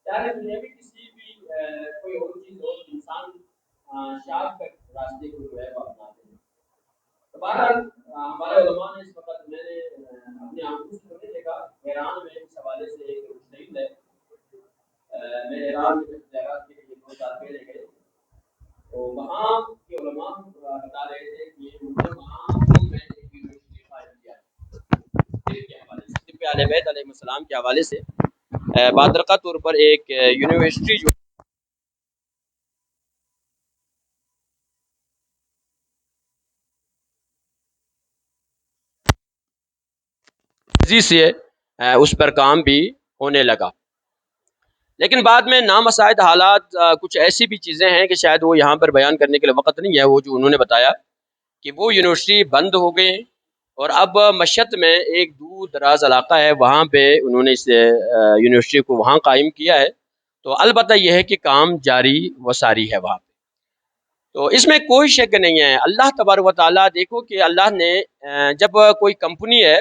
چاہے دنیا میں کسی بھی کوئی اور چیز ہو، انسان شارٹ کٹ راستے کو جو ہے وہ اپناتے ہیں. تو بہرحال ہمارے علماء نے اس وقت میں نے اپنے آنکھوں سے تو نہیں دیکھا، ایران میں اس حوالے سے ایک مجتہد ہے. میں ایران میں تجارت کے لیے 2 سال پہلے گئے تو وہاں کے علماء بتا رہے تھے کہ انہوں نے وہاں میں ایک یونیورسٹی قائم کیا ہے کے حوالے سے، طب اہل بیت علیہ السلام کے حوالے سے بادرقہ طور پر ایک یونیورسٹی جو تیزی سے اس پر کام بھی ہونے لگا. لیکن بعد میں نامساعد حالات کچھ ایسی بھی چیزیں ہیں کہ شاید وہ یہاں پر بیان کرنے کے لیے وقت نہیں ہے. وہ جو انہوں نے بتایا کہ وہ یونیورسٹی بند ہو گئی اور اب مشہد میں ایک دور دراز علاقہ ہے، وہاں پہ انہوں نے اس یونیورسٹی کو وہاں قائم کیا ہے. تو البتہ یہ ہے کہ کام جاری و ساری ہے وہاں پہ. تو اس میں کوئی شک نہیں ہے. اللہ تبارک و تعالیٰ دیکھو کہ اللہ نے جب کوئی کمپنی ہے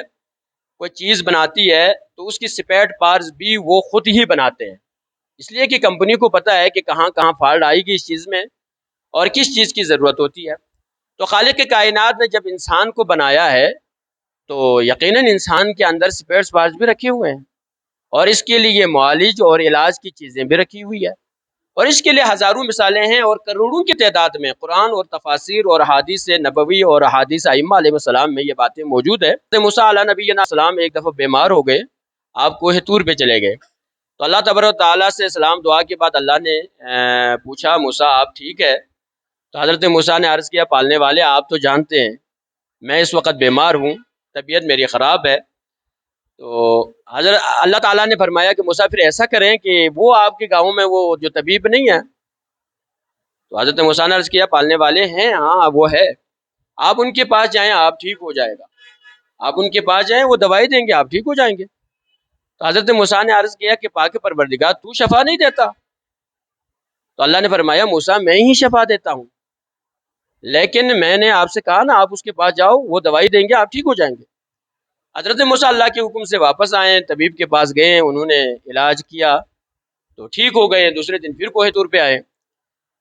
کوئی چیز بناتی ہے تو اس کی سپیٹ پارز بھی وہ خود ہی بناتے ہیں، اس لیے کہ کمپنی کو پتہ ہے کہ کہاں کہاں فالٹ آئے گی اس چیز میں اور کس چیز کی ضرورت ہوتی ہے. تو خالق کائنات نے جب انسان کو بنایا ہے تو یقیناً انسان کے اندر سپیئر پارٹس بھی رکھے ہوئے ہیں اور اس کے لیے معالج اور علاج کی چیزیں بھی رکھی ہوئی ہے، اور اس کے لیے ہزاروں مثالیں ہیں اور کروڑوں کی تعداد میں قرآن اور تفاسیر اور حدیث نبوی اور حدیث ائمہ علیہ السلام میں یہ باتیں موجود ہے. موسیٰ علیہ نبی السلام ایک دفعہ بیمار ہو گئے، آپ کوہ طور پہ چلے گئے تو اللہ تبارک و تعالیٰ سے سلام دعا کے بعد اللہ نے پوچھا موسیٰ آپ ٹھیک ہے؟ تو حضرت موسیٰ نے عرض کیا پالنے والے آپ تو جانتے ہیں میں اس وقت بیمار ہوں، طبیعت میری خراب ہے. تو حضرت اللہ تعالیٰ نے فرمایا کہ موسیٰ پھر ایسا کریں کہ وہ آپ کے گاؤں میں وہ جو طبیب نہیں ہے. تو حضرت موسیٰ نے عرض کیا پالنے والے ہیں، ہاں وہ ہے، آپ ان کے پاس جائیں آپ ٹھیک ہو جائے گا، آپ ان کے پاس جائیں وہ دوائی دیں گے آپ ٹھیک ہو جائیں گے. تو حضرت موسیٰ نے عرض کیا کہ پاک پروردگار تو شفا نہیں دیتا؟ تو اللہ نے فرمایا موسیٰ میں ہی شفا دیتا ہوں، لیکن میں نے آپ سے کہا نا آپ اس کے پاس جاؤ وہ دوائی دیں گے آپ ٹھیک ہو جائیں گے. حضرت موسیٰ اللہ کے حکم سے واپس آئے، طبیب کے پاس گئے، انہوں نے علاج کیا تو ٹھیک ہو گئے. دوسرے دن پھر کوہ طور پہ آئے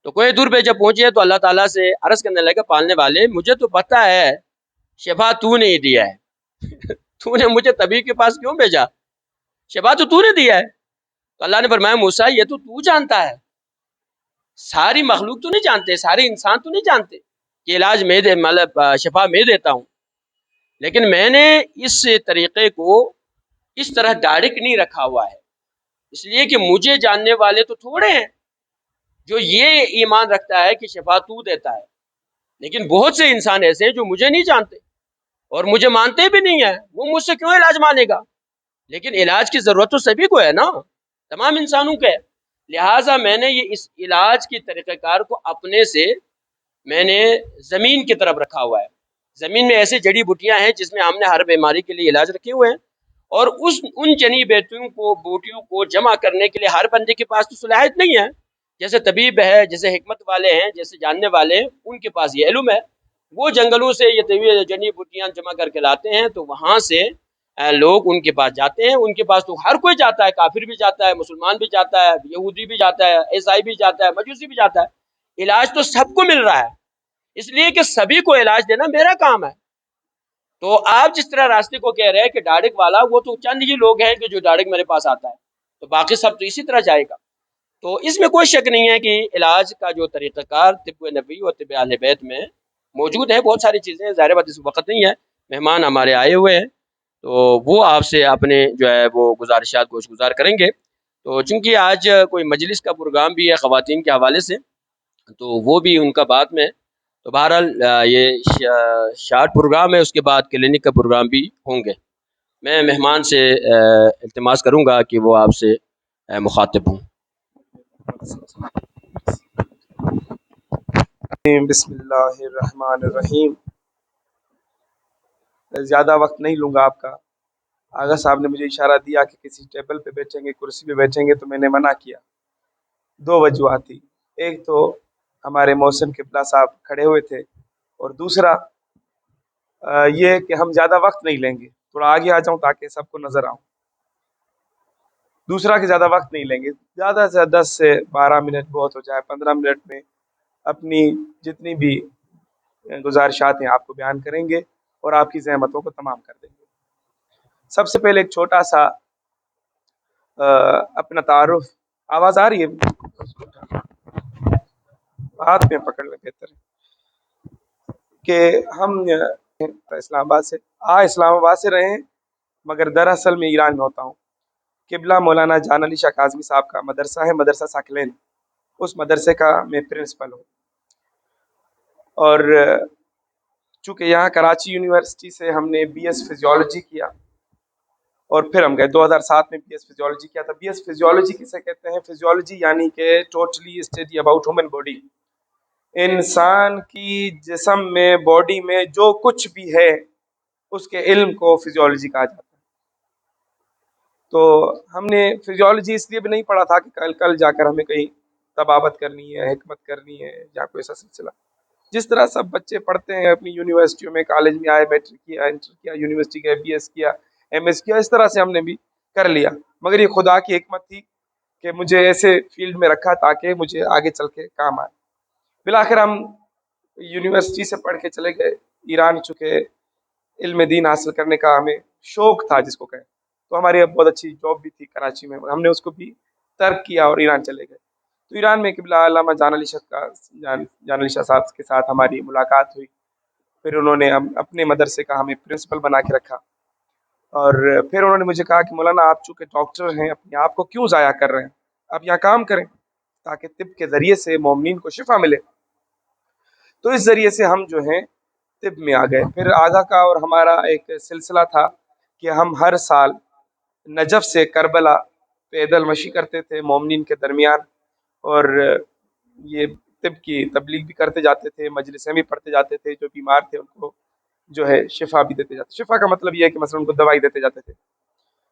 تو کوہ طور پہ جب پہنچے تو اللہ تعالیٰ سے عرض کرنے لگا پالنے والے مجھے تو پتہ ہے شفا تو نہیں دیا ہے تو نے مجھے طبیب کے پاس کیوں بھیجا؟ شفا تو نے دیا ہے. تو اللہ نے فرمایا موسیٰ یہ تو جانتا ہے، ساری مخلوق تو نہیں جانتے، سارے انسان تو نہیں جانتے کہ علاج میں مطلب شفا میں دیتا ہوں، لیکن میں نے اس طریقے کو اس طرح ڈائریکٹ نہیں رکھا ہوا ہے، اس لیے کہ مجھے جاننے والے تو تھوڑے ہیں جو یہ ایمان رکھتا ہے کہ شفا تو دیتا ہے، لیکن بہت سے انسان ایسے ہیں جو مجھے نہیں جانتے اور مجھے مانتے بھی نہیں ہیں. وہ مجھ سے کیوں علاج مانے گا؟ لیکن علاج کی ضرورت تو سبھی کو ہے نا، تمام انسانوں کو ہے. لہٰذا میں نے یہ اس علاج کی طریقہ کار کو اپنے سے میں نے زمین کی طرف رکھا ہوا ہے. زمین میں ایسے جڑی بوٹیاں ہیں جس میں ہم نے ہر بیماری کے لیے علاج رکھے ہوئے ہیں، اور ان جڑی بوٹیوں کو جمع کرنے کے لیے ہر بندے کے پاس تو صلاحیت نہیں ہے. جیسے طبیب ہے، جیسے حکمت والے ہیں، جیسے جاننے والے ہیں، ان کے پاس یہ علم ہے، وہ جنگلوں سے یہ جڑی بوٹیاں جمع کر کے لاتے ہیں. تو وہاں سے لوگ ان کے پاس جاتے ہیں، ان کے پاس تو ہر کوئی جاتا ہے، کافر بھی جاتا ہے، مسلمان بھی جاتا ہے، یہودی بھی جاتا ہے، عیسائی بھی جاتا ہے، مجوسی بھی جاتا ہے. علاج تو سب کو مل رہا ہے، اس لیے کہ سبھی کو علاج دینا میرا کام ہے. تو آپ جس طرح راستے کو کہہ رہے ہیں کہ ڈاڑک والا، وہ تو چند ہی لوگ ہیں کہ جو ڈاڑک میرے پاس آتا ہے، تو باقی سب تو اسی طرح جائے گا. تو اس میں کوئی شک نہیں ہے کہ علاج کا جو طریقہ کار طب نبوی اور طب اہل بیت میں موجود ہے. بہت ساری چیزیں، ظاہر بات اس وقت نہیں ہے، مہمان ہمارے آئے ہوئے ہیں تو وہ آپ سے اپنے جو ہے وہ گزارشات گوش گزار کریں گے. تو چونکہ آج کوئی مجلس کا پروگرام بھی ہے خواتین کے حوالے سے، تو وہ بھی ان کا بعد میں، تو بہرحال یہ شارٹ پروگرام ہے، اس کے بعد کلینک کا پروگرام بھی ہوں گے. میں مہمان سے التماس کروں گا کہ وہ آپ سے مخاطب ہوں. بسم اللہ الرحمن الرحیم. زیادہ وقت نہیں لوں گا آپ کا. آغا صاحب نے مجھے اشارہ دیا کہ کسی ٹیبل پہ بیٹھیں گے، کرسی پہ بیٹھیں گے، تو میں نے منع کیا. 2 وجوہات تھی. ایک تو ہمارے محسن قبلہ صاحب کھڑے ہوئے تھے، اور دوسرا یہ کہ ہم زیادہ وقت نہیں لیں گے. تھوڑا آگے آ جاؤں تاکہ سب کو نظر آؤں. دوسرا کہ زیادہ وقت نہیں لیں گے، زیادہ سے زیادہ 10 سے 12 منٹ بہت ہو جائے، 15 منٹ میں اپنی جتنی بھی گزارشات ہیں آپ کو بیان کریں گے اور آپ کی زحمتوں کو تمام کر دیں گے۔ سب سے پہلے ایک چھوٹا سا اپنا تعارف، آواز آ رہی ہے؟ ہاتھ میں پکڑ لیں بہتر ہے کہ ہم اسلام آباد سے اسلام آباد سے رہے ہیں، مگر دراصل میں ایران میں ہوتا ہوں۔ قبلہ مولانا جان علی شاہ کاظمی صاحب کا مدرسہ ہے، مدرسہ ساکلین، اس مدرسے کا میں پرنسپل ہوں۔ اور چونکہ یہاں کراچی یونیورسٹی سے ہم نے بی ایس فزیولوجی کیا اور پھر ہم گئے 2007 میں بی ایس فزیولوجی کیا تھا۔ بی ایس فزیولوجی کسے کہتے ہیں؟ فزیولوجی یعنی کہ totally study about human body, انسان کی جسم میں، باڈی میں جو کچھ بھی ہے اس کے علم کو فزیولوجی کہا جاتا ہے۔ تو ہم نے فزیولوجی اس لیے بھی نہیں پڑھا تھا کہ کل جا کر ہمیں کہیں طبابت کرنی ہے، حکمت کرنی ہے یا کوئی ایسا سلسلہ، جس طرح سب بچے پڑھتے ہیں اپنی یونیورسٹیوں میں، کالج میں آئے، میٹرک کیا، انٹر کیا، یونیورسٹی گئے، بی ایس کیا، ایم ایس کیا، اس طرح سے ہم نے بھی کر لیا۔ مگر یہ خدا کی حکمت تھی کہ مجھے ایسے فیلڈ میں رکھا تاکہ مجھے آگے چل کے کام آئے۔ بالآخر ہم یونیورسٹی سے پڑھ کے چلے گئے ایران، چونکہ علم دین حاصل کرنے کا ہمیں شوق تھا جس کو کہیں، تو ہماری اب بہت اچھی جاب بھی تھی کراچی میں، ہم نے اس کو بھی ترک کیا اور ایران چلے گئے۔ تو ایران میں قبلہ علامہ جان علی شاہ صاحب کے ساتھ ہماری ملاقات ہوئی، پھر انہوں نے اپنے مدرسے کا ہمیں پرنسپل بنا کے رکھا، اور پھر انہوں نے مجھے کہا کہ مولانا آپ چونکہ ڈاکٹر ہیں، اپنے آپ کو کیوں ضائع کر رہے ہیں، آپ یہاں کام کریں تاکہ طب کے ذریعے سے مومنین کو شفا ملے۔ تو اس ذریعے سے ہم جو ہیں طب میں آ گئے۔ پھر آگا کا اور ہمارا ایک سلسلہ تھا کہ ہم ہر سال نجف سے کربلا پیدل مشی کرتے تھے مومنین کے درمیان، اور یہ طب کی تبلیغ بھی کرتے جاتے تھے، مجلسیں بھی پڑھتے جاتے تھے، جو بیمار تھے ان کو جو ہے شفا بھی دیتے جاتے۔ شفا کا مطلب یہ ہے کہ مثلا ان کو دوائی دیتے جاتے تھے۔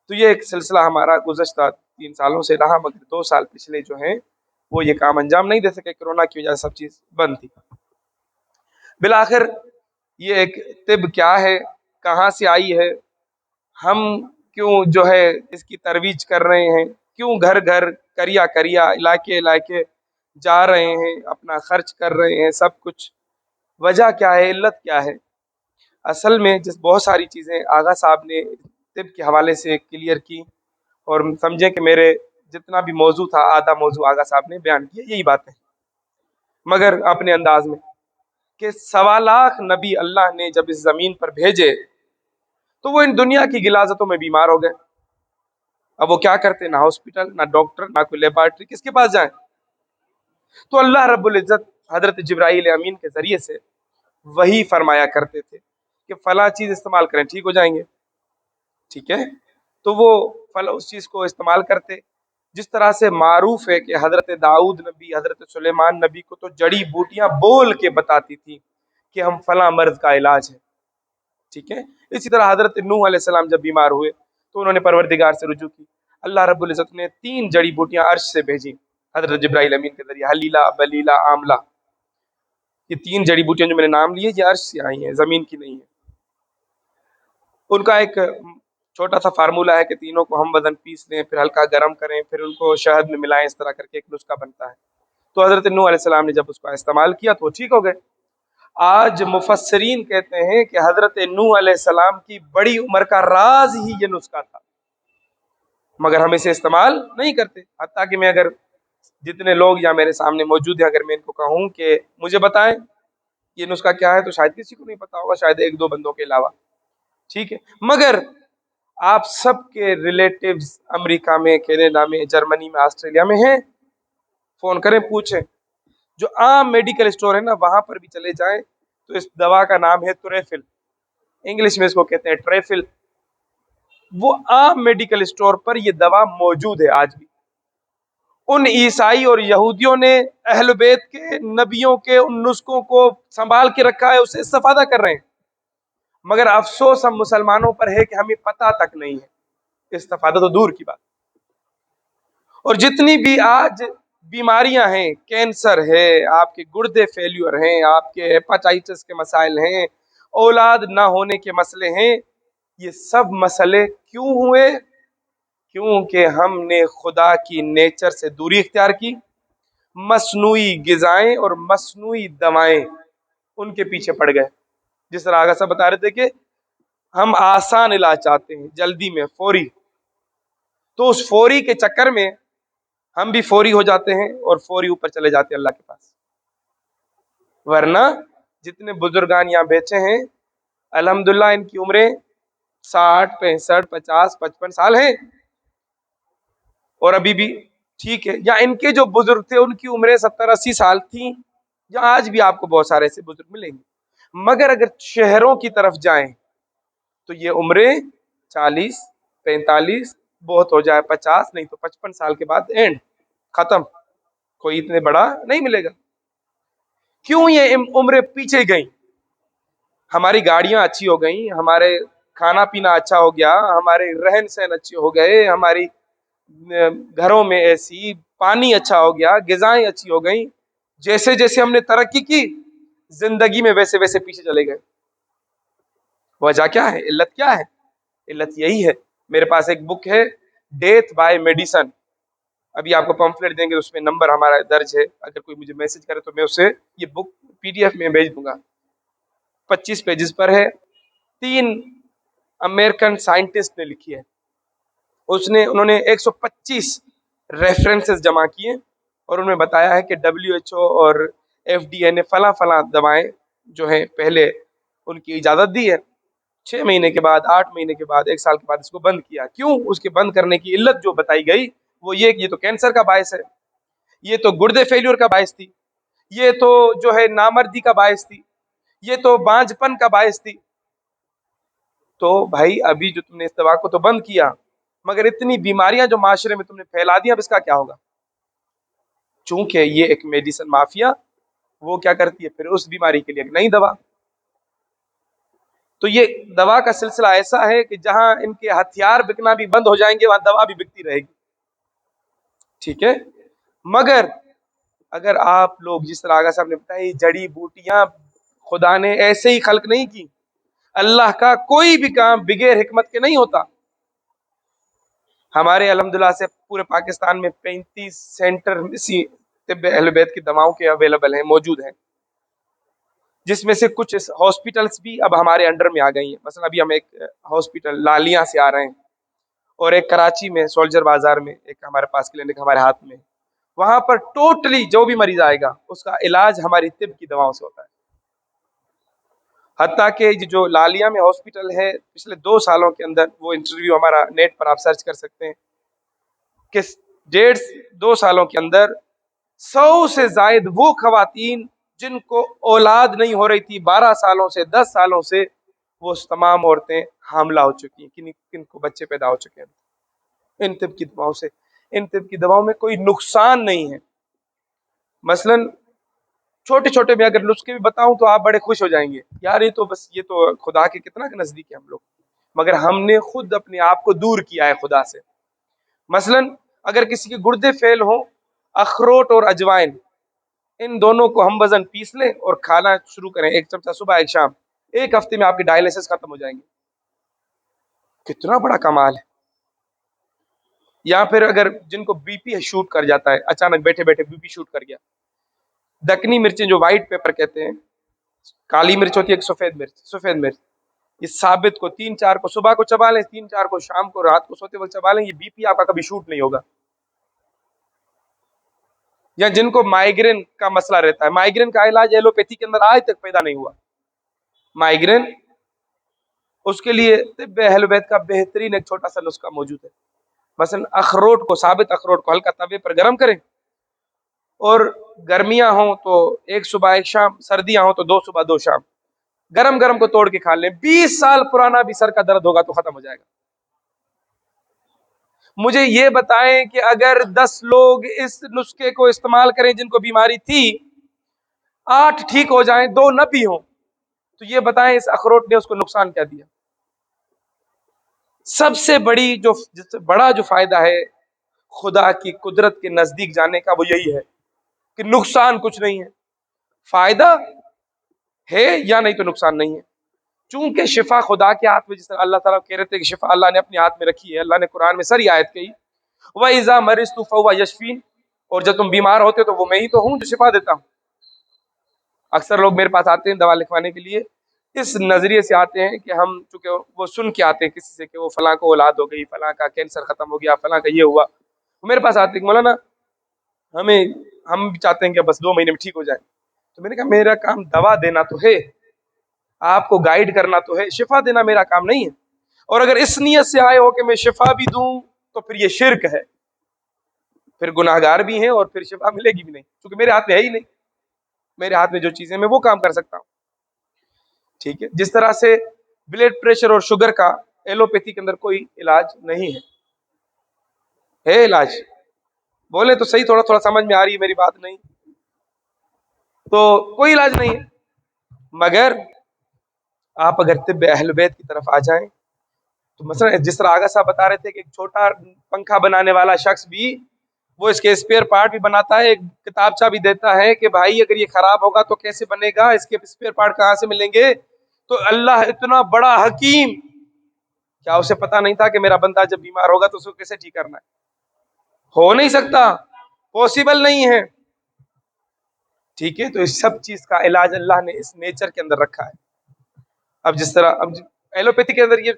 تو یہ ایک سلسلہ ہمارا گزشتہ 3 سالوں سے رہا، مگر 2 سال پچھلے جو ہیں وہ یہ کام انجام نہیں دے سکے، کرونا کی وجہ سے سب چیز بند تھی۔ بالآخر یہ ایک طب کیا ہے، کہاں سے آئی ہے، ہم کیوں جو ہے اس کی ترویج کر رہے ہیں، کیوں گھر گھر کریا کریا علاقے علاقے جا رہے ہیں، اپنا خرچ کر رہے ہیں، سب کچھ وجہ کیا ہے، علت کیا ہے؟ اصل میں جس بہت ساری چیزیں آغا صاحب نے طب کے حوالے سے کلیئر کی، اور سمجھیں کہ میرے جتنا بھی موضوع تھا آدھا موضوع آغا صاحب نے بیان کیا، یہی باتیں، مگر اپنے انداز میں کہ 1.25 لاکھ نبی اللہ نے جب اس زمین پر بھیجے تو وہ ان دنیا کی غلاظتوں میں بیمار ہو گئے۔ اب وہ کیا کرتے؟ نہ ہاسپٹل، نہ ڈاکٹر، نہ کوئی لیبارٹری، کس کے پاس جائیں؟ تو اللہ رب العزت حضرت جبرائیل امین کے ذریعے سے وہی فرمایا کرتے تھے کہ فلاں چیز استعمال کریں ٹھیک ہو جائیں گے، ٹھیک ہے؟ تو وہ فلاں اس چیز کو استعمال کرتے۔ جس طرح سے معروف ہے کہ حضرت داؤد نبی، حضرت سلیمان نبی کو تو جڑی بوٹیاں بول کے بتاتی تھی کہ ہم فلاں مرض کا علاج ہے، ٹھیک ہے؟ اسی طرح حضرت نوح علیہ السلام جب بیمار ہوئے تو انہوں نے پروردگار سے رجوع کی، اللہ رب العزت نے 3 جڑی بوٹیاں عرش سے بھیجی حضرت جبرائیل امین کے ذریعے، حلیلہ، بلیلہ، آملہ۔ یہ 3 جڑی بوٹیاں جو میں نے نام لیے یہ عرش سے آئی ہیں، زمین کی نہیں ہیں۔ ان کا ایک چھوٹا سا فارمولہ ہے کہ تینوں کو ہم وزن پیس لیں، پھر ہلکا گرم کریں، پھر ان کو شہد میں ملائیں، اس طرح کر کے ایک نسخہ بنتا ہے۔ تو حضرت نوح علیہ السلام نے جب اس کا استعمال کیا تو وہ ٹھیک ہو گئے۔ آج مفسرین کہتے ہیں کہ حضرت نوح علیہ السلام کی بڑی عمر کا راز ہی یہ نسخہ تھا، مگر ہم اسے استعمال نہیں کرتے۔ حتیٰ کہ میں اگر جتنے لوگ یا میرے سامنے موجود ہیں، اگر میں ان کو کہوں کہ مجھے بتائیں یہ نسخہ کیا ہے، تو شاید کسی کو نہیں پتا ہوگا، شاید 1-2 بندوں کے علاوہ، ٹھیک ہے؟ مگر آپ سب کے ریلیٹیوز امریکہ میں، کینیڈا میں، جرمنی میں، آسٹریلیا میں ہیں، فون کریں پوچھیں۔ جو عام میڈیکل اسٹور ہے نا وہاں پر بھی چلے جائیں تو اس دوا کا نام ہے توریفل، انگلش میں اس کو کہتے ہیں ٹریفل۔ وہ عام میڈیکل اسٹور پر یہ دوا موجود ہے آج بھی۔ ان عیسائی اور یہودیوں نے اہل بیت کے، نبیوں کے ان نسخوں کو سنبھال کے رکھا ہے، اسے استفادہ کر رہے ہیں، مگر افسوس ہم مسلمانوں پر ہے کہ ہمیں پتہ تک نہیں ہے، استفادہ تو دور کی بات۔ اور جتنی بھی آج بیماریاں ہیں، کینسر ہے، آپ کے گردے فیلیور ہیں، آپ کے ہیپاٹائٹس کے مسائل ہیں، اولاد نہ ہونے کے مسئلے ہیں، یہ سب مسئلے کیوں ہوئے؟ کیونکہ ہم نے خدا کی نیچر سے دوری اختیار کی، مصنوعی غذائیں اور مصنوعی دوائیں ان کے پیچھے پڑ گئے. جس طرح آگا صاحب بتا رہے تھے کہ ہم آسان علاج چاہتے ہیں، جلدی میں، فوری، تو اس فوری کے چکر میں ہم بھی فوری ہو جاتے ہیں اور فوری اوپر چلے جاتے ہیں اللہ کے پاس. ورنہ جتنے بزرگان یہاں بیٹھے ہیں الحمدللہ ان کی عمریں 60 65 50 55 سال ہیں اور ابھی بھی ٹھیک ہے. یا ان کے جو بزرگ تھے ان کی عمریں 70 80 سال تھیں، یا آج بھی آپ کو بہت سارے ایسے بزرگ ملیں گے. مگر اگر شہروں کی طرف جائیں تو یہ عمریں 40 45 بہت ہو جائے 50 نہیں تو 55 سال کے بعد اینڈ ختم، کوئی اتنے بڑا نہیں ملے گا. کیوں یہ عمریں پیچھے گئیں؟ ہماری گاڑیاں اچھی ہو گئیں، ہمارے کھانا پینا اچھا ہو گیا، ہمارے رہن سہن اچھے ہو گئے، ہماری گھروں میں ایسی پانی اچھا ہو گیا، غذائیں اچھی ہو گئیں. جیسے جیسے ہم نے ترقی کی زندگی میں ویسے ویسے پیچھے چلے گئے. وجہ کیا ہے؟ علت کیا ہے؟ علت یہی ہے. میرے پاس ایک بک ہے ڈیتھ بائی میڈیسن، ابھی آپ کو پمفلیٹ دیں گے، اس میں نمبر ہمارا درج ہے، اگر کوئی مجھے میسج کرے تو میں اسے یہ بک PDF میں بھیج دوں گا. 25 پیجز پر ہے، 3 امریکن سائنٹسٹ نے لکھی ہے. انہوں نے 125 ریفرنسز جمع کیے اور انہوں نے بتایا ہے کہ WHO اور FDA نے فلاں فلاں دوائیں جو ہیں پہلے ان کی اجازت دی ہے، 6 مہینے کے بعد، 8 مہینے کے بعد، 1 سال کے بعد اس کو بند کیا. کیوں؟ اس کے بند کرنے کی علت جو بتائی گئی وہ یہ کہ یہ تو کینسر کا باعث ہے، یہ تو گردے فیلیور کا باعث تھی، یہ تو جو ہے نامردی کا باعث تھی، یہ تو بانجھ پن کا باعث تھی. تو بھائی ابھی جو تم نے اس دوا کو تو بند کیا، مگر اتنی بیماریاں جو معاشرے میں تم نے پھیلا دی، اب اس کا کیا ہوگا؟ چونکہ یہ ایک میڈیسن مافیا وہ کیا کرتی ہے پھر اس بیماری کے لیے ایک نئی دوا. تو یہ دوا کا سلسلہ ایسا ہے کہ جہاں ان کے ہتھیار بکنا بھی بند ہو جائیں گے وہاں دوا بھی بکتی رہے گی. ٹھیک ہے، مگر اگر آپ لوگ جس طرح آغا صاحب نے بتایا جڑی بوٹیاں خدا نے ایسے ہی خلق نہیں کی. اللہ کا کوئی بھی کام بغیر حکمت کے نہیں ہوتا. ہمارے الحمدللہ سے پورے پاکستان میں 35 سینٹر اسی طب اہل بیت کی دواؤں کے اویلیبل ہیں، موجود ہیں، جس میں سے کچھ ہاسپٹلس بھی اب ہمارے انڈر میں آ گئی ہیں. مثلا ابھی ہم ایک ہاسپٹل لالیاں سے آ رہے ہیں اور ایک کراچی میں سولجر بازار میں ایک ہمارے پاس کلینک ہمارے ہاتھ میں، وہاں پر ٹوٹلی جو بھی مریض آئے گا اس کا علاج ہماری طب کی دواؤں سے ہوتا ہے. حتیٰ کہ جو لالیاں میں ہاسپٹل ہے پچھلے 2 سالوں کے اندر، وہ انٹرویو ہمارا نیٹ پر آپ سرچ کر سکتے ہیں کہ 1.5-2 سالوں کے اندر 100 سے زائد وہ خواتین جن کو اولاد نہیں ہو رہی تھی 12 سالوں سے 10 سالوں سے، وہ تمام عورتیں حاملہ ہو چکی ہیں، کن کو بچے پیدا ہو چکے ہیں ان طب کی دواؤں سے. ان طب کی دواؤں میں کوئی نقصان نہیں ہے. مثلا چھوٹے چھوٹے میں اگر نسخے بھی بتاؤں تو آپ بڑے خوش ہو جائیں گے، یار یہ تو بس یہ تو خدا کے کتنا نزدیک ہے ہم لوگ، مگر ہم نے خود اپنے آپ کو دور کیا ہے خدا سے. مثلا اگر کسی کے گردے فیل ہوں، اخروٹ اور اجوائن ان دونوں کو ہم وزن پیس لیں اور کھانا شروع کریں، 1 چمچہ صبح 1 شام، 1 ہفتے میں آپ کے ڈائلیسس ختم ہو جائیں گے. کتنا بڑا کمال ہے. یا پھر اگر جن کو BP شوٹ کر جاتا ہے، اچانک بیٹھے بیٹھے BP شوٹ کر گیا، دکنی مرچیں جو وائٹ پیپر کہتے ہیں، کالی مرچ ہوتی ہے، ایک سفید مرچ، یہ ثابت کو 3-4 کو صبح کو چبا لیں، 3-4 کو شام کو، رات کو سوتے وقت چبا لیں، یہ BP آپ کا کبھی شوٹ نہیں ہوگا. یا جن کو مائیگرین کا مسئلہ رہتا ہے، مائیگرین کا علاج ایلوپیتھی کے اندر آج تک پیدا نہیں ہوا. مائیگرین اس کے لیے طب اہل بیت کا بہترین ایک چھوٹا سا نسخہ موجود ہے. مثلا اخروٹ کو، ثابت اخروٹ کو ہلکا توے پر گرم کریں، اور گرمیاں ہوں تو 1 صبح 1 شام، سردیاں ہوں تو 2 صبح 2 شام، گرم گرم کو توڑ کے کھا لیں. 20 سال پرانا بھی سر کا درد ہوگا تو ختم ہو جائے گا. مجھے یہ بتائیں کہ اگر 10 لوگ اس نسخے کو استعمال کریں جن کو بیماری تھی، 8 ٹھیک ہو جائیں، 2 نہ بھی ہوں، تو یہ بتائیں اس اخروٹ نے اس کو نقصان کیا دیا؟ سب سے بڑا جو فائدہ ہے خدا کی قدرت کے نزدیک جانے کا وہ یہی ہے کہ نقصان کچھ نہیں ہے. فائدہ ہے یا نہیں تو نقصان نہیں ہے. چونکہ شفا خدا کے ہاتھ میں، جس طرح اللہ تعالیٰ کہہ رہے تھے کہ شفا اللہ نے اپنے ہاتھ میں رکھی ہے، اللہ نے قرآن میں ساری آیت کہی وَإِذَا مَرِضْتُ فَهُوَ يَشْفِينِ، اور جب تم بیمار ہوتے ہو تو وہ میں ہی تو ہوں جو شفا دیتا ہوں۔ اکثر لوگ میرے پاس آتے ہیں دوا لکھوانے کے لیے، اس نظریے سے آتے ہیں کہ ہم چونکہ وہ سن کے آتے ہیں کسی سے کہ وہ فلاں کو اولاد ہو گئی، فلاں کا کینسر ختم ہو گیا، فلاں کا یہ ہوا، وہ میرے پاس آتے ہیں کہ مولانا ہم بھی چاہتے ہیں کہ بس 2 مہینے میں ٹھیک ہو جائے۔ تو میں نے کہا میرا کام دوا دینا تو ہے، آپ کو گائیڈ کرنا تو ہے، شفا دینا میرا کام نہیں ہے۔ اور اگر اس نیت سے آئے ہو کہ میں شفا بھی دوں تو پھر یہ شرک ہے، پھر گناہ گار بھی ہیں اور پھر شفا ملے گی بھی نہیں، کیونکہ میرے ہاتھ میں ہے ہی نہیں۔ میرے ہاتھ میں جو چیزیں میں وہ کام کر سکتا ہوں، ٹھیک ہے۔ جس طرح سے بلڈ پریشر اور شوگر کا ایلوپیتھی کے اندر کوئی علاج نہیں ہے علاج، بولے تو صحیح، تھوڑا تھوڑا سمجھ میں آ رہی ہے میری بات؟ نہیں تو کوئی علاج نہیں ہے، مگر آپ اگر طب اہل بیت کی طرف آ جائیں تو مثلا جس طرح آغا صاحب بتا رہے تھے کہ ایک چھوٹا پنکھا بنانے والا شخص بھی وہ اس کے اسپیئر پارٹ بھی بناتا ہے، ایک کتابچہ بھی دیتا ہے کہ بھائی اگر یہ خراب ہوگا تو کیسے بنے گا، اس کے اسپیئر پارٹ کہاں سے ملیں گے۔ تو اللہ اتنا بڑا حکیم، کیا اسے پتا نہیں تھا کہ میرا بندہ جب بیمار ہوگا تو اس کو کیسے ٹھیک کرنا ہے؟ ہو نہیں سکتا، پاسبل نہیں ہے، ٹھیک ہے۔ تو اس سب چیز کا علاج اللہ نے اس نیچر کے اندر رکھا ہے۔ اب جس طرح اب ایلوپیتھی کے اندر یہ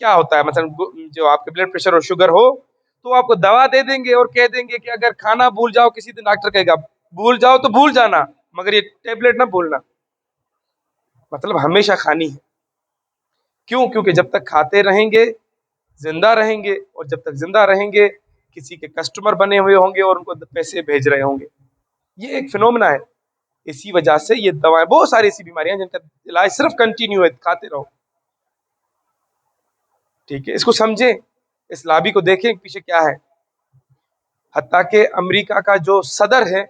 کیا ہوتا ہے، مثلا جو آپ کے بلڈ پریشر اور شوگر ہو تو آپ کو دوا دے دیں گے اور کہہ دیں گے کہ اگر کھانا بھول جاؤ، کسی دن ڈاکٹر کہے گا بھول جاؤ تو بھول جانا، مگر یہ ٹیبلٹ نہ بھولنا، مطلب ہمیشہ کھانی ہے۔ کیوں؟ کیونکہ جب تک کھاتے رہیں گے زندہ رہیں گے، اور جب تک زندہ رہیں گے کسی کے کسٹمر بنے ہوئے ہوں گے اور ان کو پیسے بھیج رہے ہوں گے، یہ ایک فنومنا ہے۔ اسی وجہ سے یہ دوائیں، بہت ساری ایسی بیماریاں جن کا علاج صرف کنٹینیو ہے، کھاتے رہو، ٹھیک ہے۔ اس کو سمجھیں، اس لابی کو دیکھیں پیچھے کیا ہے۔ حتیٰ کہ امریکہ کا جو صدر ہے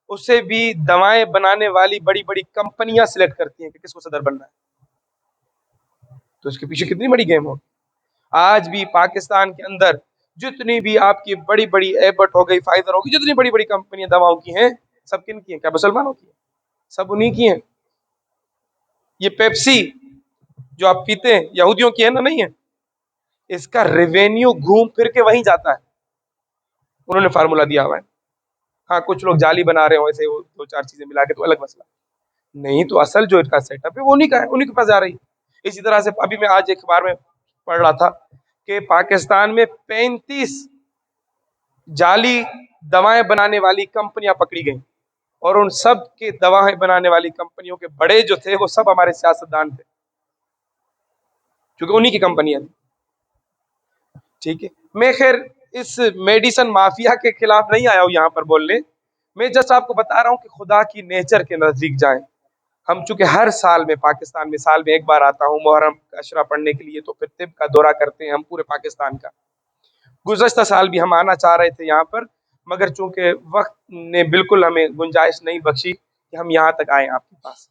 اسے بھی دوائیں بنانے والی بڑی بڑی کمپنیاں سلیکٹ کرتی ہیں کہ کس کو صدر بننا ہے، تو اس کے پیچھے کتنی بڑی گیم ہوگی۔ آج بھی پاکستان کے اندر جتنی بھی آپ کی بڑی بڑی ایبٹ ہو گئی، فائزر ہوگی، جتنی بڑی بڑی کمپنیاں دواؤں کی ہیں، سب کن کی ہیں؟ کیا مسلمانوں کی ہیں؟ سب انہی کی ہیں۔ یہ پیپسی جو آپ پیتے ہیں یہودیوں کی ہے نا؟ نہیں ہے، اس کا ریونیو گھوم پھر کے وہیں جاتا ہے، انہوں نے فارمولا دیا ہوا ہے۔ ہاں کچھ لوگ جعلی بنا رہے ہوں ایسے، وہ 2-4 چیزیں ملا کے، تو الگ مسئلہ نہیں، تو اصل جو ان کا سیٹ اپ ہے وہ انہی کا ہے، انہی کے پاس جا رہی ہے۔ اسی طرح سے ابھی میں آج ایک اخبار میں پڑھ رہا تھا کہ پاکستان میں 35 جعلی دوائیں بنانے والی کمپنیاں پکڑی گئیں، اور ان سب کے دوائیں بنانے والی کمپنیوں کے بڑے جو تھے وہ سب ہمارے سیاستدان تھے، کیونکہ انہی کی کمپنیاں تھیں، ٹھیک ہے۔ میں خیر اس میڈیسن مافیا کے خلاف نہیں آیا ہوں یہاں پر بولنے، میں جسٹ آپ کو بتا رہا ہوں کہ خدا کی نیچر کے نزدیک جائیں۔ ہم چونکہ ہر سال میں پاکستان میں سال میں ایک بار آتا ہوں محرم اشرا پڑھنے کے لیے، تو پھر طب کا دورہ کرتے ہیں ہم پورے پاکستان کا۔ گزشتہ سال بھی ہم آنا چاہ رہے تھے یہاں پر، مگر چونکہ وقت نے بالکل ہمیں گنجائش نہیں بخشی کہ ہم یہاں تک آئیں آپ کے پاس،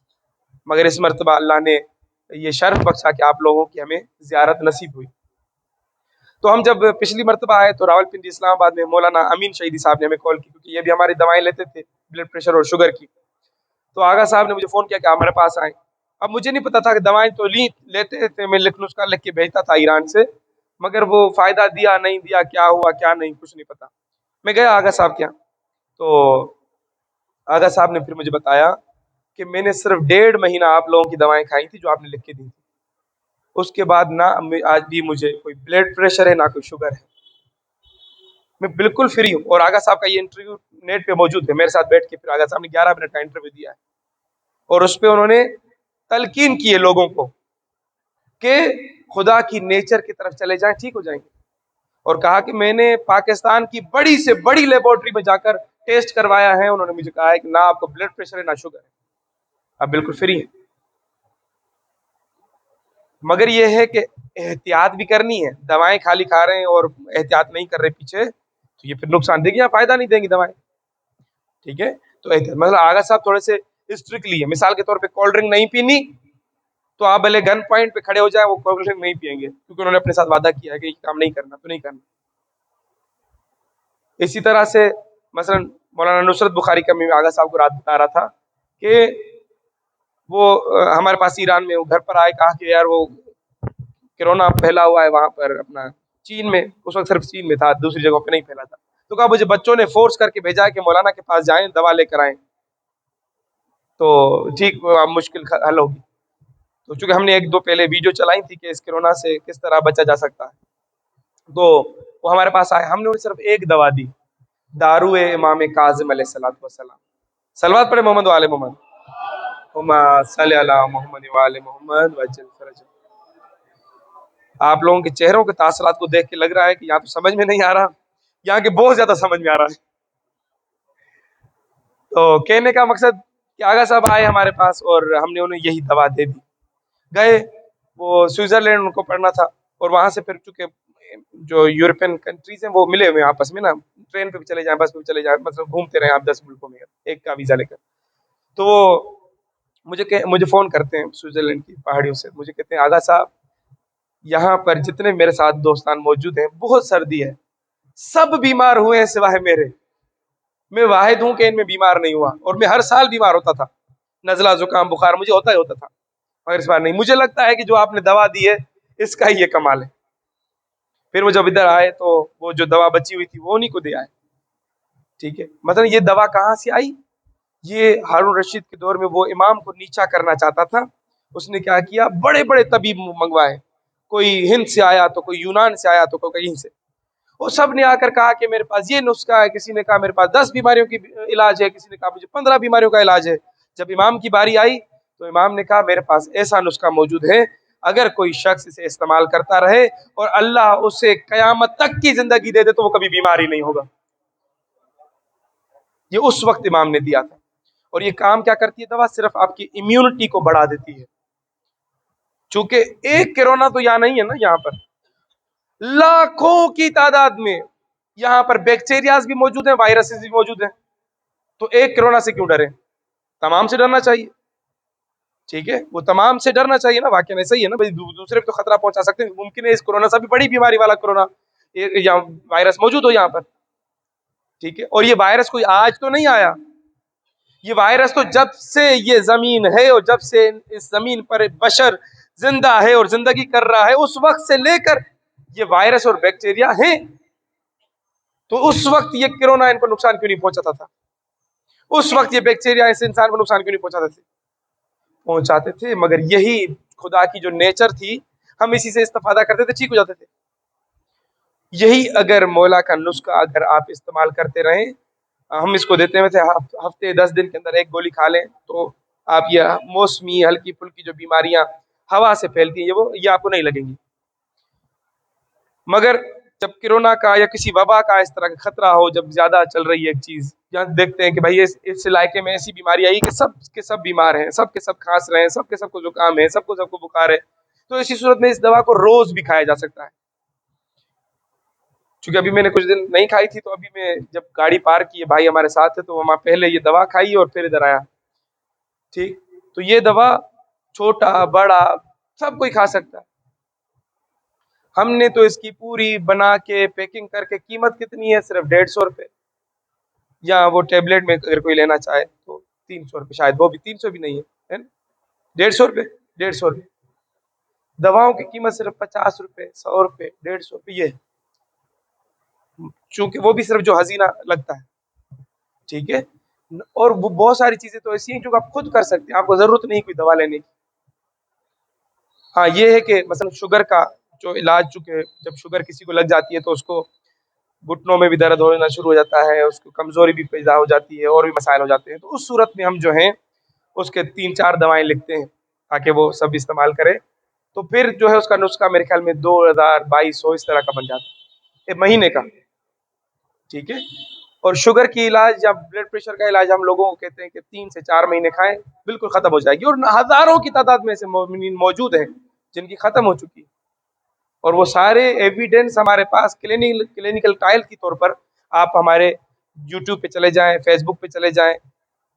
مگر اس مرتبہ اللہ نے یہ شرف بخشا کہ آپ لوگوں کی ہمیں زیارت نصیب ہوئی۔ تو ہم جب پچھلی مرتبہ آئے تو راولپنڈی اسلام آباد میں مولانا امین شہیدی صاحب نے ہمیں کال کی، کیونکہ یہ بھی ہماری دوائیں لیتے تھے بلڈ پریشر اور شوگر کی۔ تو آغا صاحب نے مجھے فون کیا کہ آپ ہمارے پاس آئیں۔ اب مجھے نہیں پتا تھا کہ دوائیں تو لیتے تھے، میں نسخہ لکھ کے بھیجتا تھا ایران سے، مگر وہ فائدہ دیا نہیں دیا، کیا ہوا کیا نہیں، کچھ نہیں پتا۔ میں گیا آغا صاحب کے یہاں، تو آغا صاحب نے پھر مجھے بتایا کہ میں نے صرف 1.5 مہینہ آپ لوگوں کی دوائیں کھائی تھی جو آپ نے لکھ کے دی تھی، اس کے بعد نہ آج بھی مجھے کوئی بلڈ پریشر ہے نہ کوئی شوگر ہے، میں بالکل فری ہوں۔ اور آغا صاحب کا یہ انٹرویو نیٹ پہ موجود ہے، میرے ساتھ بیٹھ کے پھر آغا صاحب نے 11 منٹ کا انٹرویو دیا ہے، اور اس پہ انہوں نے تلقین کی ہے لوگوں کو کہ خدا کی نیچر کی طرف چلے جائیں، ٹھیک ہو جائیں گے۔ اور کہا کہ میں نے پاکستان کی بڑی سے بڑی لیبورٹری میں جا کر ٹیسٹ کروایا ہے، انہوں نے مجھے کہا ہے کہ نہ آپ کو بلڈ پریشر ہے نہ شوگر ہے، آپ بالکل فری ہیں۔ مگر یہ ہے کہ احتیاط بھی کرنی ہے، دوائیں خالی کھا رہے ہیں اور احتیاط نہیں کر رہے پیچھے، تو یہ پھر نقصان دے گی، فائدہ نہیں دیں گی دوائیں، ٹھیک ہے۔ تو احتیاط، مطلب آغا صاحب تھوڑے سے اسٹرکٹلی ہے، مثال کے طور پہ کولڈ ڈرنک نہیں پینی تو آپ بھلے گن پوائنٹ پہ کھڑے ہو جائیں، وہ کولڈ ڈرنک نہیں پیئیں گے، کیونکہ انہوں نے اپنے ساتھ وعدہ کیا ہے کہ یہ کام نہیں کرنا تو نہیں کرنا۔ اسی طرح سے مثلا مولانا نصرت بخاری کا میں آغا صاحب کو رات بتا رہا تھا کہ وہ ہمارے پاس ایران میں، وہ گھر پر آئے، کہا کہ یار وہ کرونا پھیلا ہوا ہے وہاں پر اپنا چین میں، اس وقت صرف چین میں تھا، دوسری جگہوں پہ نہیں پھیلا تھا. تو کہا مجھے بچوں نے فورس کر کے بھیجا ہے کہ مولانا کے پاس جائیں، دوا لے کر آئیں تو ٹھیک مشکل حل ہوگی. تو چونکہ ہم نے ایک دو پہلے ویڈیو چلائی تھی کہ اس کرونا سے کس طرح بچا جا سکتا ہے، تو وہ ہمارے پاس آئے. ہم نے انہیں صرف ایک دوا دی، دارو امام کاظم علیہ الصلوۃ والسلام. صلوات پڑھے محمد وآل محمد، صلی اللہ محمد وآل محمد وجل فرج. آپ لوگوں کے چہروں کے تاثرات کو دیکھ کے لگ رہا ہے کہ یہاں تو سمجھ میں نہیں آ رہا، یہاں کے بہت زیادہ سمجھ میں آ رہا ہے. تو کہنے کا مقصد کہ آغا صاحب آئے ہمارے پاس اور ہم نے انہیں یہی دوا دے دی. گئے وہ سوئٹزرلینڈ ان کو پڑھنا تھا، اور وہاں سے پھر چونکہ جو یورپین کنٹریز ہیں وہ ملے ہوئے ہیں آپس میں نا، ٹرین پہ بھی چلے جائیں، بس پہ بھی چلے جائیں، مطلب گھومتے رہیں آپ 10 ملکوں میں ایک کا ویزا لے کر. تو وہ مجھے فون کرتے ہیں سوئٹزرلینڈ کی پہاڑیوں سے، مجھے کہتے ہیں آغا صاحب یہاں پر جتنے میرے ساتھ دوستان موجود ہیں بہت سردی ہے، سب بیمار ہوئے ہیں سوائے میرے، میں واحد ہوں کہ ان میں بیمار نہیں ہوا، اور میں ہر سال بیمار ہوتا تھا، نزلہ زکام بخار مجھے ہوتا ہی ہوتا تھا، مگر اس بار نہیں. مجھے لگتا ہے کہ جو آپ نے دوا دی ہے اس کا ہی یہ کمال ہے. پھر وہ جب ادھر آئے تو وہ جو دوا بچی ہوئی تھی وہ انہیں کو دے آئے. ٹھیک ہے، مثلا یہ دوا کہاں سے آئی؟ یہ ہارون رشید کے دور میں وہ امام کو نیچا کرنا چاہتا تھا، اس نے کیا کیا، بڑے بڑے طبیب منگوائے، کوئی ہند سے آیا تو کوئی یونان سے آیا تو کوئی کہیں سے، وہ سب نے آ کر کہا کہ میرے پاس یہ نسخہ ہے، کسی نے کہا میرے پاس 10 بیماریوں کی علاج ہے، کسی نے کہا مجھے 15 بیماریوں کا علاج ہے. جب امام کی باری آئی تو امام نے کہا میرے پاس ایسا نسخہ موجود ہے، اگر کوئی شخص اسے استعمال کرتا رہے اور اللہ اسے قیامت تک کی زندگی دے دے تو وہ کبھی بیمار ہی نہیں ہوگا. یہ اس وقت امام نے دیا تھا. اور یہ کام کیا کرتی ہے دوا؟ صرف آپ کی امیونٹی کو بڑھا دیتی ہے. چونکہ ایک کرونا تو یہاں نہیں ہے نا، یہاں پر لاکھوں کی تعداد میں یہاں پر بیکٹیریاز بھی موجود ہیں، وائرسز بھی موجود ہیں. تو ایک کرونا سے کیوں ڈرے؟ تمام سے ڈرنا چاہیے. ٹھیک ہے، وہ تمام سے ڈرنا چاہیے نا، واقعی ایسا ہی ہے نا بھائی، دوسرے پہ تو خطرہ پہنچا سکتے ہیں. ممکن ہے اس کرونا سے بھی بڑی بیماری والا کرونا یا وائرس موجود ہو یہاں پر. ٹھیک ہے، اور یہ وائرس کوئی آج تو نہیں آیا، یہ وائرس تو جب سے یہ زمین ہے اور جب سے اس زمین پر بشر زندہ ہے اور زندگی کر رہا ہے اس وقت سے لے کر یہ وائرس اور بیکٹیریا ہیں. تو اس وقت یہ کرونا ان کو نقصان کیوں نہیں پہنچاتا تھا؟ اس وقت یہ بیکٹیریا اس انسان کو نقصان کیوں نہیں پہنچاتے تھے؟ مگر یہی خدا کی جو نیچر تھی، ہم اسی سے استفادہ کرتے تھے، ٹھیک ہو جاتے تھے. یہی اگر مولا کا نسخہ اگر آپ استعمال کرتے رہیں، ہم اس کو دیتے ہوئے تھے ہفتے 10 دن کے اندر ایک گولی کھا لیں تو آپ یہ موسمی ہلکی پھلکی جو بیماریاں ہوا سے پھیلتی ہیں یہ آپ کو نہیں لگیں گی. مگر جب کرونا کا یا کسی وبا کا اس طرح کا خطرہ ہو، جب زیادہ چل رہی ہے ایک چیز، جہاں دیکھتے ہیں کہ بھائی اس علاقے میں ایسی بیماری آئی کہ سب کے سب بیمار ہیں، سب کے سب کھانس رہے ہیں، سب کے سب کو زکام ہے، سب کو بخار ہے، تو اسی صورت میں اس دوا کو روز بھی کھایا جا سکتا ہے. چونکہ ابھی میں نے کچھ دن نہیں کھائی تھی، تو ابھی میں جب گاڑی پارک کی، بھائی ہمارے ساتھ ہے، تو وہاں پہلے یہ دوا کھائی اور پھر ادھر آیا. ٹھیک، تو یہ دوا چھوٹا بڑا سب کوئی کھا سکتا ہے. ہم نے تو اس کی پوری بنا کے پیکنگ کر کے، قیمت کتنی ہے؟ صرف 150 روپے، یا وہ ٹیبلٹ میں اگر کوئی لینا چاہے تو 300 روپے، شاید وہ بھی 300 بھی نہیں ہے، 150 روپے. 150 روپے دواؤں کی قیمت صرف 50 روپے، 100 روپے، 150 روپے یہ ہے. چونکہ وہ بھی صرف جو ہزینہ لگتا ہے. ٹھیک ہے، اور وہ بہت ساری چیزیں تو ایسی ہیں جو آپ خود کر سکتے ہیں، آپ کو ضرورت نہیں کوئی دوا لینے کی. ہاں یہ ہے کہ مثلا شوگر کا جو علاج، چونکہ جب شوگر کسی کو لگ جاتی ہے تو اس کو گھٹنوں میں بھی درد ہونا شروع ہو جاتا ہے، اس کو کمزوری بھی پیدا ہو جاتی ہے، اور بھی مسائل ہو جاتے ہیں. تو اس صورت میں ہم جو ہیں اس کے 3-4 دوائیں لکھتے ہیں تاکہ وہ سب استعمال کرے. تو پھر جو ہے اس کا نسخہ میرے خیال میں 2200 اس طرح کا بن جاتا ہے، ایک مہینے کا. ٹھیک ہے، اور شوگر کی علاج یا بلڈ پریشر کا علاج ہم لوگوں کو کہتے ہیں کہ 3 سے 4 مہینے کھائیں، بالکل ختم ہو جائے گی. اور ہزاروں کی تعداد میں ایسے مومنین موجود ہیں جن کی ختم ہو چکی، اور وہ سارے ایویڈنس ہمارے پاس کلینیکل ٹرائل کے طور پر. آپ ہمارے یوٹیوب پہ چلے جائیں، فیس بک پہ چلے جائیں،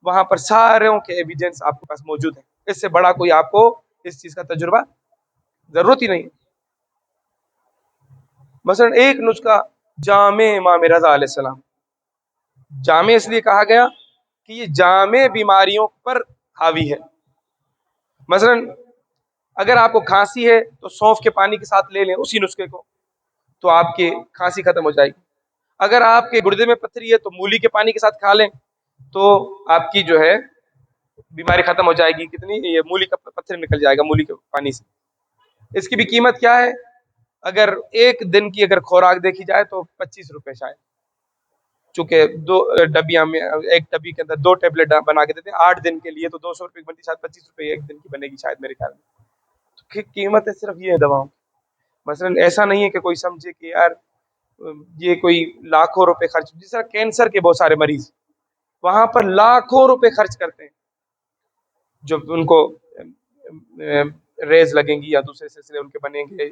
وہاں پر ساروں کے ایویڈنس آپ کے پاس موجود ہیں. اس سے بڑا کوئی آپ کو اس چیز کا تجربہ ضرورت ہی نہیں. مثلا ایک نسخہ جامع امام رضا علیہ السلام، جامع اس لیے کہا گیا کہ یہ جامع بیماریوں پر حاوی ہے. مثلاً اگر آپ کو کھانسی ہے تو سونف کے پانی کے ساتھ لے لیں اسی نسخے کو، تو آپ کی کھانسی ختم ہو جائے گی۔ اگر آپ کے گردے میں پتھری ہے تو مولی کے پانی کے ساتھ کھا لیں تو آپ کی جو ہے بیماری ختم ہو جائے گی۔ کتنی؟ یہ مولی کا پتھر نکل جائے گا مولی کے پانی سے۔ اس کی بھی قیمت کیا ہے؟ اگر ایک دن کی اگر خوراک دیکھی جائے تو 25 روپے شاید، چونکہ 2 ڈبیاں میں ایک ڈبی کے اندر 2 ٹیبلٹ بنا کے دیتے ہیں 8 دن کے لیے، تو 200 روپے کی بنتی، شاید 25 روپے ایک دن کی بنے گی شاید میرے خیال میں۔ تو قیمت ہے صرف یہ ہے دواؤں کی۔ مثلاً ایسا نہیں ہے کہ کوئی سمجھے کہ یار یہ کوئی لاکھوں روپے خرچ، جس طرح کینسر کے بہت سارے مریض وہاں پر لاکھوں روپے خرچ کرتے ہیں، جب ان کو ریز لگیں گی یا دوسرے سلسلے ان کے بنیں گے،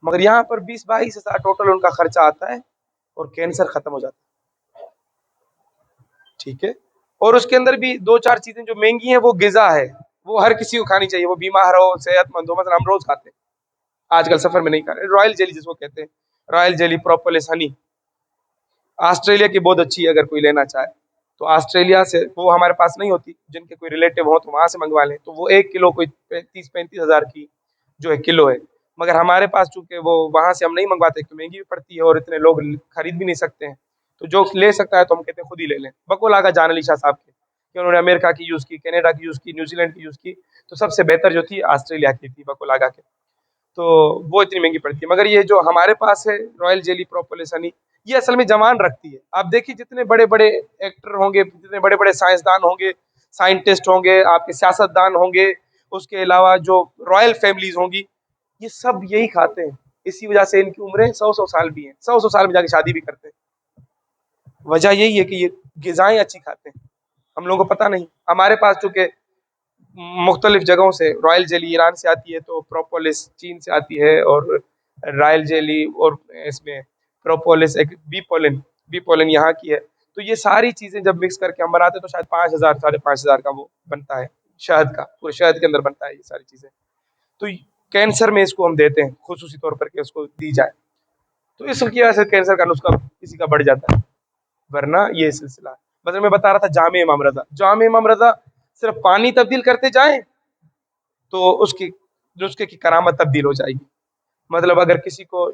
مگر یہاں پر 20-22 ہزار ٹوٹل ان کا خرچہ آتا ہے اور کینسر ختم ہو جاتا ہے۔ ٹھیک ہے، اور اس کے اندر بھی 2-4 چیزیں جو مہنگی ہیں وہ غذا ہے، وہ ہر کسی کو کھانی چاہیے، وہ بیمار ہو صحت مند ہو۔ مثلا ہم روز کھاتے ہیں، آج کل سفر میں نہیں کھا رہے، رائل جیلی جس کو کہتے ہیں، رائل جیلی، پروپولس ہنی، آسٹریلیا کی بہت اچھی ہے، اگر کوئی لینا چاہے تو آسٹریلیا سے، وہ ہمارے پاس نہیں ہوتی، جن کے کوئی ریلیٹو ہو تو وہاں سے منگوا لیں، تو وہ 1 کلو کوئی 30-35 ہزار کی جو ہے کلو ہے، مگر ہمارے پاس چونکہ وہ وہاں سے ہم نہیں منگواتے تو مہنگی بھی پڑتی ہے اور اتنے لوگ خرید بھی نہیں سکتے ہیں، تو جو لے سکتا ہے تو ہم کہتے ہیں خود ہی لے لیں۔ بقول آگا جان علی شاہ صاحب کے کہ انہوں نے امریکہ کی یوز کی، کینیڈا کی یوز کی، نیوزی لینڈ کی یوز کی، تو سب سے بہتر جو تھی آسٹریلیا کی تھی بقول آگا کے، تو وہ اتنی مہنگی پڑتی ہے۔ مگر یہ جو ہمارے پاس ہے رائل جیلی، پروپولس ہنی، یہ اصل میں جوان رکھتی ہے۔ آپ دیکھیے جتنے بڑے بڑے ایکٹر ہوں گے، جتنے بڑے بڑے سائنسدان ہوں گے، سائنٹسٹ ہوں گے، آپ کے سیاستدان ہوں گے، اس کے علاوہ جو رائل فیملیز ہوں گی، یہ سب یہی کھاتے ہیں، اسی وجہ سے ان کی عمریں 100 سال بھی ہیں، 100 سال میں جا کے شادی بھی کرتے ہیں۔ وجہ یہی ہے کہ یہ غذائیں اچھی کھاتے ہیں، ہم لوگوں کو پتہ نہیں۔ ہمارے پاس چونکہ مختلف جگہوں سے رائل جیلی ایران سے آتی ہے، تو پروپولس چین سے آتی ہے، اور رائل جیلی اور اس میں پروپولس ایک بی پولن یہاں کی ہے، تو یہ ساری چیزیں جب مکس کر کے ہم بناتے ہیں تو شاید 5,000 5,500 کا وہ بنتا ہے، شہد کا، پورے شہد کے اندر بنتا ہے یہ ساری چیزیں۔ تو کینسر میں اس کو ہم دیتے ہیں خصوصی طور پر کہ اس کو دی جائے، تو اس کی وجہ سے کینسر کا نسخہ کسی کا بڑھ جاتا ہے، ورنہ یہ سلسلہ ہے۔ مطلب میں بتا رہا تھا جامع امام رضا، جامع امام رضا صرف پانی تبدیل کرتے جائیں تو اس کی نسخے کی کرامت تبدیل ہو جائے گی۔ مطلب اگر کسی کو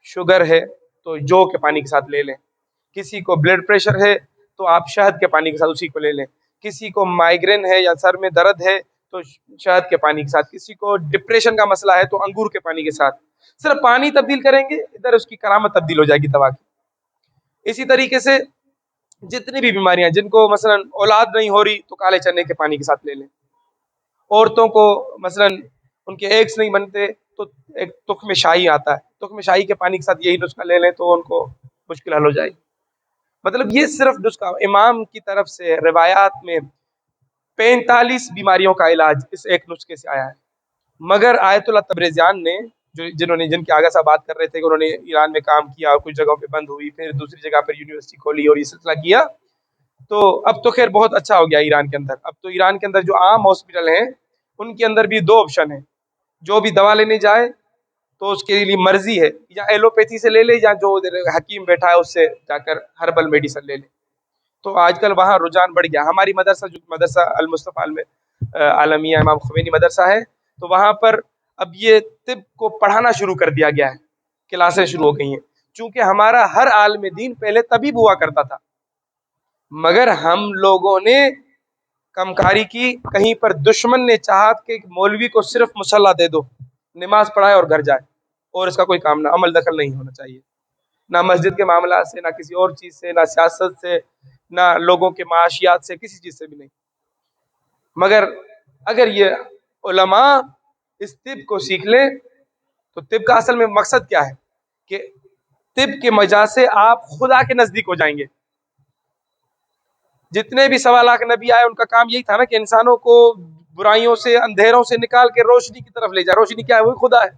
شوگر ہے تو جو کے پانی کے ساتھ لے لیں، کسی کو بلڈ پریشر ہے تو آپ شہد کے پانی کے ساتھ اسی کو لے لیں، کسی کو مائگرین ہے یا سر میں درد ہے تو شہد کے پانی کے ساتھ، کسی کو ڈپریشن کا مسئلہ ہے تو انگور کے پانی کے ساتھ، صرف پانی تبدیل کریں گے ادھر اس کی کرامت تبدیل ہو جائے گی دوا کی۔ اسی طریقے سے جتنی بھی بیماریاں، جن کو مثلا اولاد نہیں ہو رہی تو کالے چنے کے پانی کے ساتھ لے لیں، عورتوں کو مثلا ان کے ایگز نہیں بنتے تو ایک تخم شاہی آتا ہے، تخم شاہی کے پانی کے ساتھ یہی نسخہ لے لیں تو ان کو مشکل حل ہو جائے گی۔ مطلب یہ صرف نسخہ امام کی طرف سے روایات میں 45 بیماریوں کا علاج اس ایک نسخے سے آیا ہے، مگر آیت اللہ تبریزیان نے جن کے آگے سے بات کر رہے تھے کہ انہوں نے ایران میں کام کیا، کچھ جگہوں پہ بند ہوئی، پھر دوسری جگہ پر یونیورسٹی کھولی اور یہ سلسلہ کیا، تو اب تو خیر بہت اچھا ہو گیا ایران کے اندر۔ اب تو ایران کے اندر جو عام ہاسپٹل ہیں ان کے اندر بھی 2 آپشن ہیں، جو بھی دوا لینے جائے تو اس کے لیے مرضی ہے، یا ایلوپیتھی سے لے لے یا جو حکیم بیٹھا ہے اس سے جا کر ہربل میڈیسن لے لے۔ تو آج کل وہاں رجحان بڑھ گیا۔ ہماری مدرسہ المصطفیٰ عالمیہ امام خمینی مدرسہ ہے، تو وہاں پر اب یہ طب کو پڑھانا شروع کر دیا گیا ہے، کلاسیں شروع ہو گئی ہیں، چونکہ ہمارا ہر عالم دین پہلے طبیب ہوا کرتا تھا، مگر ہم لوگوں نے کمکاری کی، کہیں پر دشمن نے چاہا کہ مولوی کو صرف مصلی دے دو، نماز پڑھائے اور گھر جائے، اور اس کا کوئی کام نہ، عمل دخل نہیں ہونا چاہیے، نہ مسجد کے معاملات سے، نہ کسی اور چیز سے، نہ سیاست سے، نہ لوگوں کے معاشیات سے، کسی چیز سے بھی نہیں۔ مگر اگر یہ علماء اس طب کو سیکھ لیں تو طب کا اصل میں مقصد کیا ہے کہ طب کے مجاز سے آپ خدا کے نزدیک ہو جائیں گے۔ جتنے بھی 1.25 نبی آئے ان کا کام یہی تھا نا کہ انسانوں کو برائیوں سے، اندھیروں سے نکال کے روشنی کی طرف لے جائے۔ روشنی کیا ہے؟ وہی خدا ہے،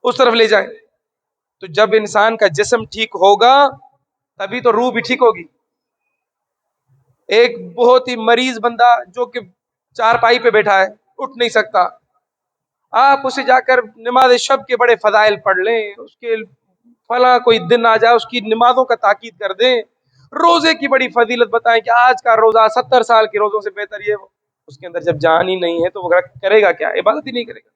اس طرف لے جائیں۔ تو جب انسان کا جسم ٹھیک ہوگا تبھی تو روح بھی ٹھیک ہوگی۔ ایک بہت ہی مریض بندہ جو کہ چارپائی پہ بیٹھا ہے، اٹھ نہیں سکتا، آپ اسے جا کر نماز شب کے بڑے فضائل پڑھ لیں، اس کے فلاں کوئی دن آ جائے اس کی نمازوں کا تاکید کر دیں، روزے کی بڑی فضیلت بتائیں کہ آج کا روزہ 70 سال کے روزوں سے بہتر یہ وہ، اس کے اندر جب جان ہی نہیں ہے تو وہ کرے گا کیا؟ عبادت ہی نہیں کرے گا.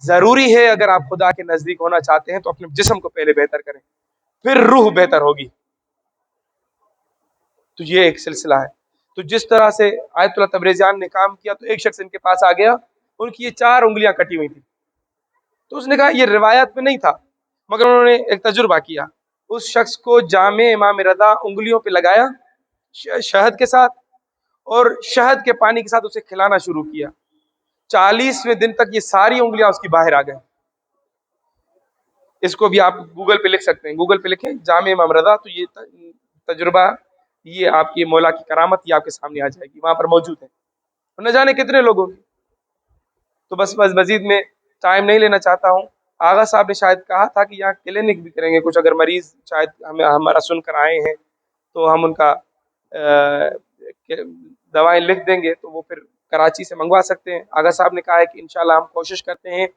ضروری ہے اگر آپ خدا کے نزدیک ہونا چاہتے ہیں تو اپنے جسم کو پہلے بہتر کریں، پھر روح بہتر ہوگی. تو یہ ایک سلسلہ ہے. تو جس طرح سے آیت اللہ تبریزیان نے کام کیا، تو ایک شخص ان کے پاس آ گیا، ان کی یہ 4 انگلیاں کٹی ہوئی تھیں. تو اس نے کہا یہ روایت میں نہیں تھا، مگر انہوں نے ایک تجربہ کیا. اس شخص کو جامع امام رضا انگلیوں پہ لگایا شہد کے ساتھ، اور شہد کے پانی کے ساتھ اسے کھلانا شروع کیا. 40ویں دن تک یہ ساری انگلیاں اس کی باہر آ گئیں. اس کو بھی آپ گوگل پہ لکھ سکتے ہیں، گوگل پہ لکھیں جامع امام رضا، تو یہ تجربہ، یہ آپ کی مولا کی کرامت، یہ آپ کے سامنے آ جائے گی، وہاں پر موجود ہے. نہ جانے کتنے لوگوں کی. تو بس مزید میں ٹائم نہیں لینا چاہتا ہوں. آغا صاحب نے شاید کہا تھا کہ یہاں کلینک بھی کریں گے کچھ، اگر مریض شاید ہمارا سن کر آئے ہیں تو ہم ان کا دوائیں لکھ دیں گے، تو وہ پھر کراچی سے منگوا سکتے ہیں. آغا صاحب نے کہا ہے کہ انشاءاللہ ہم کوشش کرتے ہیں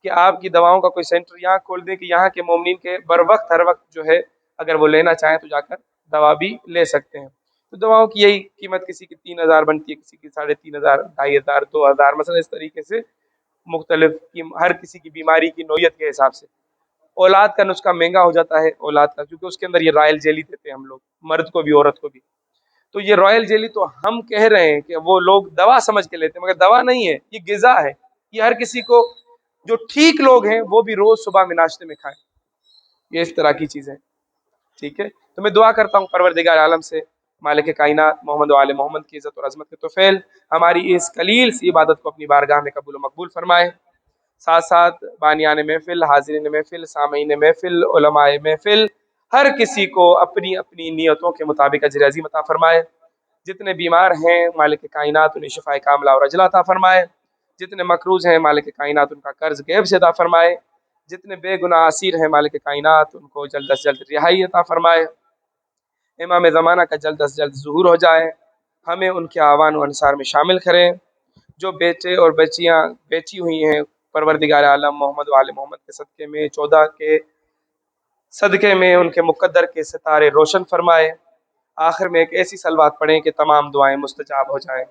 کہ آپ کی دواؤں کا کوئی سینٹر یہاں کھول دیں کہ یہاں کے مومنین کے بر وقت ہر وقت جو ہے اگر وہ لینا چاہیں تو جا کر دوا بھی لے سکتے ہیں. تو دواؤں کی یہی قیمت کسی کی 3000 بنتی ہے، کسی کی 3500، 2500، 2000، مثلا اس طریقے سے مختلف ہر کسی کی بیماری کی نوعیت کے حساب سے. اولاد کا نسخہ مہنگا ہو جاتا ہے اولاد کا، کیونکہ اس کے اندر یہ رائل جیلی دیتے ہیں ہم لوگ، مرد کو بھی عورت کو بھی. تو یہ رائل جیلی تو ہم کہہ رہے ہیں کہ وہ لوگ دوا سمجھ کے لیتے ہیں، مگر دوا نہیں ہے، یہ غذا ہے. یہ ہر کسی کو، جو ٹھیک لوگ ہیں وہ بھی روز صبح میں ناشتے میں کھائیں. یہ اس طرح کی چیزیں. ٹھیک ہے. تو میں دعا کرتا ہوں پروردگار عالم سے، مالک کائنات، محمد و آل محمد کی عزت اور عظمت کے توفیل ہماری اس قلیل سی عبادت کو اپنی بارگاہ میں قبول و مقبول فرمائے. ساتھ ساتھ بانیان محفل، حاضرین محفل، سامعین محفل، علماء محفل، ہر کسی کو اپنی اپنی نیتوں کے مطابق اجر عظیم عطا فرمائے. جتنے بیمار ہیں مالک کائنات انہیں شفائے کاملہ اور عجلہ عطا فرمائے. جتنے مقروض ہیں مالک کائنات ان کا قرض غیب سے عطا فرمائے. جتنے بے گناہ اسیر ہیں مالک کائنات ان کو جلد از جلد رہائی عطا فرمائے. امام زمانہ کا جلد از جلد ظہور ہو جائے. ہمیں ان کے اعوان و انصار میں شامل کریں. جو بیٹے اور بچیاں بیچی ہوئی ہیں پروردگار عالم محمد و آل محمد کے صدقے میں، 14 کے صدقے میں ان کے مقدر کے ستارے روشن فرمائے. آخر میں ایک ایسی صلوات پڑھیں کہ تمام دعائیں مستجاب ہو جائیں.